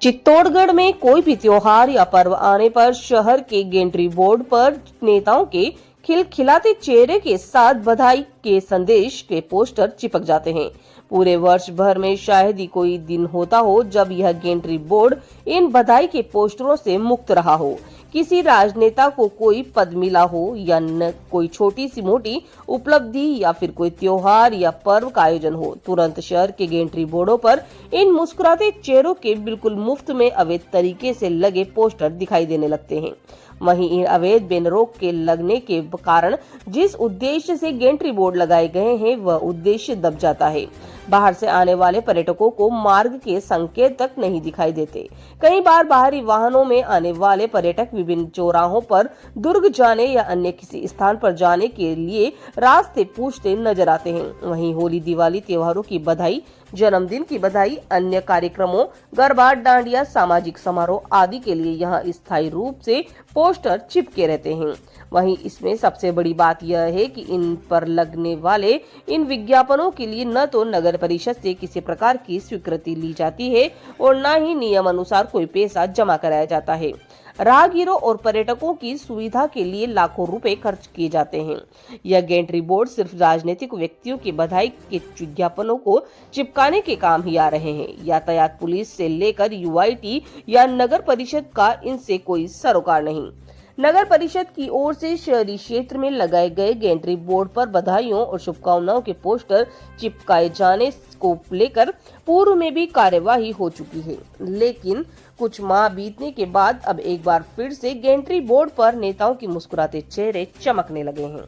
चित्तौड़गढ़ में कोई भी त्योहार या पर्व आने पर शहर के गेंट्री बोर्ड पर नेताओं के खिलखिलाते चेहरे के साथ बधाई के संदेश के पोस्टर चिपक जाते हैं। पूरे वर्ष भर में शायद ही कोई दिन होता हो जब यह गेंट्री बोर्ड इन बधाई के पोस्टरों से मुक्त रहा हो। किसी राजनेता को कोई पद मिला हो या न कोई छोटी सी मोटी उपलब्धि या फिर कोई त्योहार या पर्व का आयोजन हो, तुरंत शहर के गेंट्री बोर्डों पर इन मुस्कुराते चेहरों के बिल्कुल मुफ्त में अवैध तरीके से लगे पोस्टर दिखाई देने लगते हैं। वहीं इन अवैध बैनरों के लगने के कारण जिस उद्देश्य से गेंट्री बोर्ड लगाए गए हैं वह उद्देश्य दब जाता है। बाहर से आने वाले पर्यटकों को मार्ग के संकेत तक नहीं दिखाई देते। कई बार बाहरी वाहनों में आने वाले पर्यटक विभिन्न चौराहों पर दुर्ग जाने या अन्य किसी स्थान पर जाने के लिए रास्ते पूछते नजर आते हैं। वहीं होली, दिवाली, त्योहारों की बधाई, जन्मदिन की बधाई, अन्य कार्यक्रमों, गरबा, डांडिया, सामाजिक समारोह आदि के लिए यहाँ स्थायी रूप से पोस्टर चिपके रहते हैं। वहीं इसमें सबसे बड़ी बात यह है कि इन पर लगने वाले इन विज्ञापनों के लिए न तो नगर परिषद से किसी प्रकार की स्वीकृति ली जाती है और न ही नियम अनुसार कोई पैसा जमा कराया जाता है। राहगीरों और पर्यटकों की सुविधा के लिए लाखों रुपए खर्च किए जाते हैं। यह गेंट्री बोर्ड सिर्फ राजनीतिक व्यक्तियों की बधाई के विज्ञापनों को चिपकाने के काम ही आ रहे हैं। यातायात पुलिस से लेकर यूआईटी या नगर परिषद का इनसे कोई सरोकार नहीं। नगर परिषद की ओर से शहरी क्षेत्र में लगाए गए गेंट्री बोर्ड पर बधाइयों और शुभकामनाओं के पोस्टर चिपकाए जाने को लेकर पूर्व में भी कार्यवाही हो चुकी है, लेकिन कुछ माह बीतने के बाद अब एक बार फिर से गेंट्री बोर्ड पर नेताओं की मुस्कुराते चेहरे चमकने लगे हैं।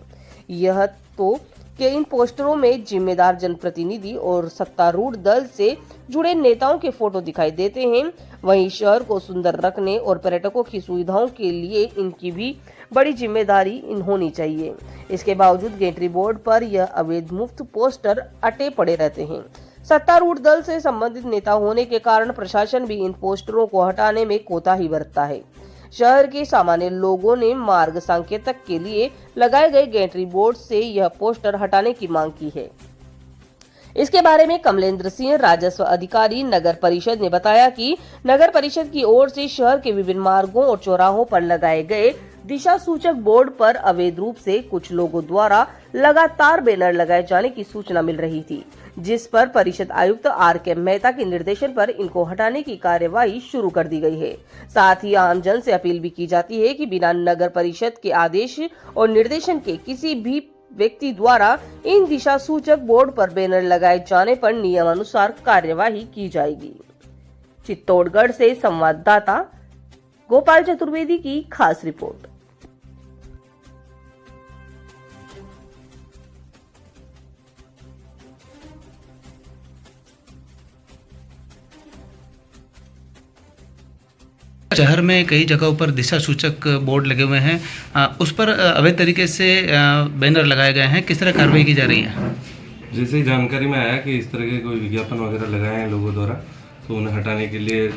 यह तो कि इन पोस्टरों में जिम्मेदार जनप्रतिनिधि और सत्तारूढ़ दल से जुड़े नेताओं के फोटो दिखाई देते हैं। वहीं शहर को सुंदर रखने और पर्यटकों की सुविधाओं के लिए इनकी भी बड़ी जिम्मेदारी होनी चाहिए। इसके बावजूद गेंट्री बोर्ड पर यह अवैध मुफ्त पोस्टर अटे पड़े रहते हैं। सत्तारूढ़ दल से संबंधित नेता होने के कारण प्रशासन भी इन पोस्टरों को हटाने में कोताही बरतता है। शहर के सामान्य लोगों ने मार्ग संकेतक के लिए लगाए गए गेंट्री बोर्ड से यह पोस्टर हटाने की मांग की है। इसके बारे में कमलेंद्र सिंह, राजस्व अधिकारी, नगर परिषद ने बताया कि नगर परिषद की ओर से शहर के विभिन्न मार्गों और चौराहों पर लगाए गए दिशा सूचक बोर्ड पर अवैध रूप से कुछ लोगों द्वारा लगातार बैनर लगाए जाने की सूचना मिल रही थी, जिस पर परिषद आयुक्त आर.के. मेहता के निर्देशन पर इनको हटाने की कार्यवाही शुरू कर दी गई है। साथ ही आमजन से अपील भी की जाती है कि बिना नगर परिषद के आदेश और निर्देशन के किसी भी व्यक्ति द्वारा इन दिशा सूचक बोर्ड पर बैनर लगाए जाने पर नियमानुसार कार्यवाही की जाएगी। चित्तौड़गढ़ से संवाददाता गोपाल चतुर्वेदी की खास रिपोर्ट। शहर में कई जगहों पर दिशा सूचक बोर्ड लगे हुए हैं, उस पर अवैध तरीके से बैनर लगाए गए हैं। किस तरह कार्रवाई की जा रही है? जैसे ही जानकारी में आया कि इस तरह के कोई विज्ञापन वगैरह लगाए हैं लोगों द्वारा, तो उन्हें हटाने के लिए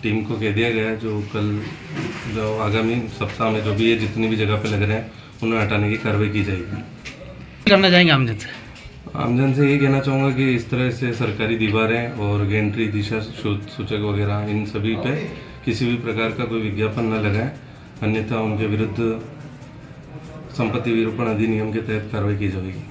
टीम को कह दिया गया है। जो आगामी सप्ताह में जो भी है, जितनी भी जगह पे लग रहे हैं, उन्हें हटाने की कार्रवाई की जाएगी। करना चाहेंगे आमजन से? आमजन से यही कहना चाहूँगा कि इस तरह से सरकारी दीवारें और गेंट्री, दिशा सूचक वगैरह, इन सभी पे किसी भी प्रकार का कोई विज्ञापन न लगाएं, अन्यथा उनके विरुद्ध संपत्ति विरूपण अधिनियम के तहत कार्रवाई की जाएगी।